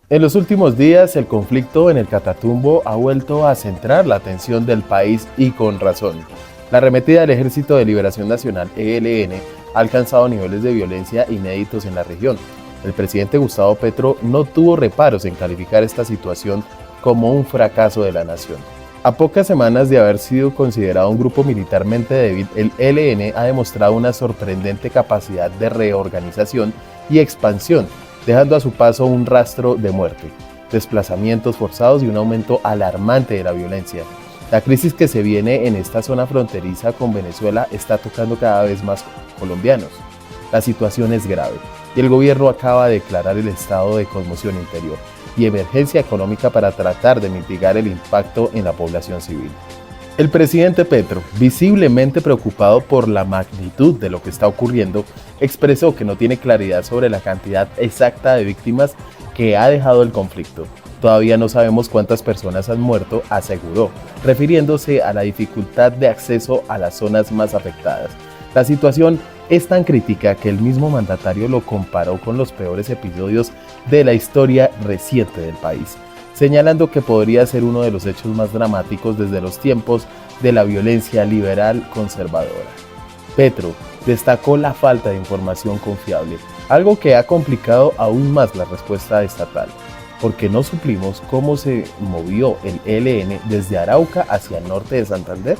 En los últimos días, el conflicto en el Catatumbo ha vuelto a centrar la atención del país y con razón. La arremetida del Ejército de Liberación Nacional, ELN, ha alcanzado niveles de violencia inéditos en la región. El presidente Gustavo Petro no tuvo reparos en calificar esta situación como un fracaso de la nación. A pocas semanas de haber sido considerado un grupo militarmente débil, el ELN ha demostrado una sorprendente capacidad de reorganización y expansión, dejando a su paso un rastro de muerte, desplazamientos forzados y un aumento alarmante de la violencia. La crisis que se viene en esta zona fronteriza con Venezuela está tocando cada vez más colombianos. La situación es grave y el gobierno acaba de declarar el estado de conmoción interior y emergencia económica para tratar de mitigar el impacto en la población civil. El presidente Petro, visiblemente preocupado por la magnitud de lo que está ocurriendo, expresó que no tiene claridad sobre la cantidad exacta de víctimas que ha dejado el conflicto. Todavía no sabemos cuántas personas han muerto, aseguró, refiriéndose a la dificultad de acceso a las zonas más afectadas. La situación es tan crítica que el mismo mandatario lo comparó con los peores episodios de la historia reciente del país, señalando que podría ser uno de los hechos más dramáticos desde los tiempos de la violencia liberal conservadora. Petro destacó la falta de información confiable, algo que ha complicado aún más la respuesta estatal, porque no suplimos cómo se movió el ELN desde Arauca hacia el norte de Santander,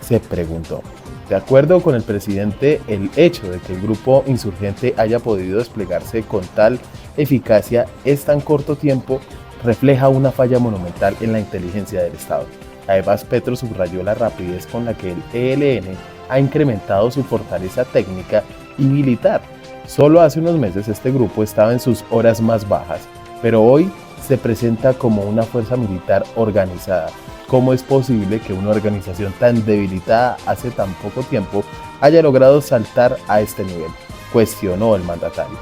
se preguntó. De acuerdo con el presidente, el hecho de que el grupo insurgente haya podido desplegarse con tal eficacia en tan corto tiempo refleja una falla monumental en la inteligencia del Estado. Además, Petro subrayó la rapidez con la que el ELN ha incrementado su fortaleza técnica y militar. Solo hace unos meses este grupo estaba en sus horas más bajas, pero hoy se presenta como una fuerza militar organizada. ¿Cómo es posible que una organización tan debilitada hace tan poco tiempo haya logrado saltar a este nivel?, cuestionó el mandatario.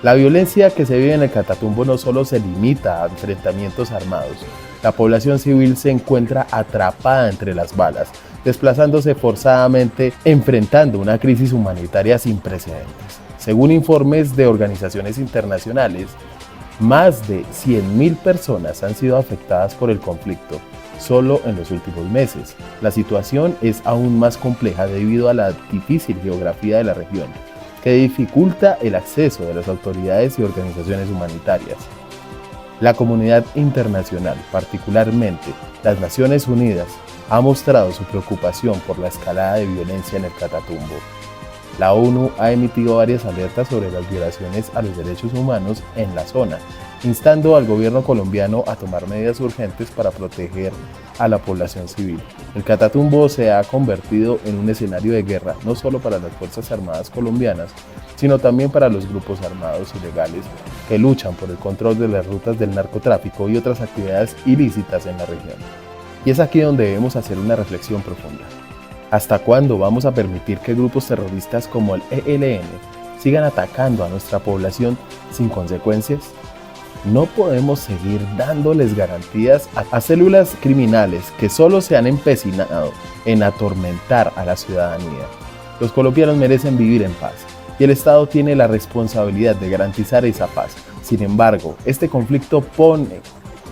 La violencia que se vive en el Catatumbo no solo se limita a enfrentamientos armados. La población civil se encuentra atrapada entre las balas, desplazándose forzadamente, enfrentando una crisis humanitaria sin precedentes. Según informes de organizaciones internacionales, más de 100.000 personas han sido afectadas por el conflicto solo en los últimos meses. La situación es aún más compleja debido a la difícil geografía de la región, que dificulta el acceso de las autoridades y organizaciones humanitarias. La comunidad internacional, particularmente las Naciones Unidas, ha mostrado su preocupación por la escalada de violencia en el Catatumbo. La ONU ha emitido varias alertas sobre las violaciones a los derechos humanos en la zona, instando al gobierno colombiano a tomar medidas urgentes para proteger a la población civil. El Catatumbo se ha convertido en un escenario de guerra no solo para las Fuerzas Armadas colombianas, sino también para los grupos armados ilegales que luchan por el control de las rutas del narcotráfico y otras actividades ilícitas en la región. Y es aquí donde debemos hacer una reflexión profunda. ¿Hasta cuándo vamos a permitir que grupos terroristas como el ELN sigan atacando a nuestra población sin consecuencias? No podemos seguir dándoles garantías a células criminales que solo se han empecinado en atormentar a la ciudadanía. Los colombianos merecen vivir en paz y el Estado tiene la responsabilidad de garantizar esa paz. Sin embargo, este conflicto pone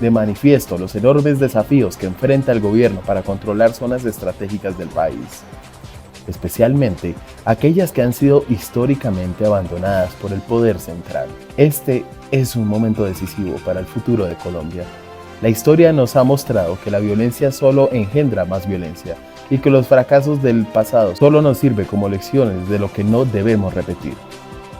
de manifiesto los enormes desafíos que enfrenta el gobierno para controlar zonas estratégicas del país, especialmente aquellas que han sido históricamente abandonadas por el poder central. Este es un momento decisivo para el futuro de Colombia. La historia nos ha mostrado que la violencia solo engendra más violencia y que los fracasos del pasado solo nos sirven como lecciones de lo que no debemos repetir.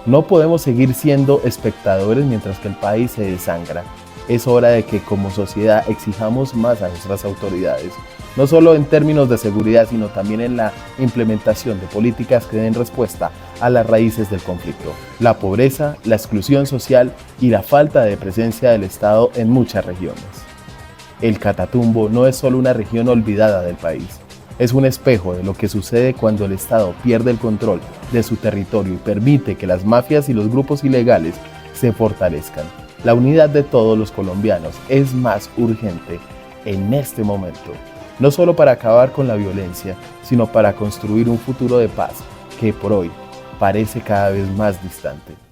No podemos seguir siendo espectadores mientras que el país se desangra. Es hora de que como sociedad exijamos más a nuestras autoridades, no solo en términos de seguridad, sino también en la implementación de políticas que den respuesta a las raíces del conflicto, la pobreza, la exclusión social y la falta de presencia del Estado en muchas regiones. El Catatumbo no es solo una región olvidada del país, es un espejo de lo que sucede cuando el Estado pierde el control de su territorio y permite que las mafias y los grupos ilegales se fortalezcan. La unidad de todos los colombianos es más urgente en este momento, no solo para acabar con la violencia, sino para construir un futuro de paz que por hoy parece cada vez más distante.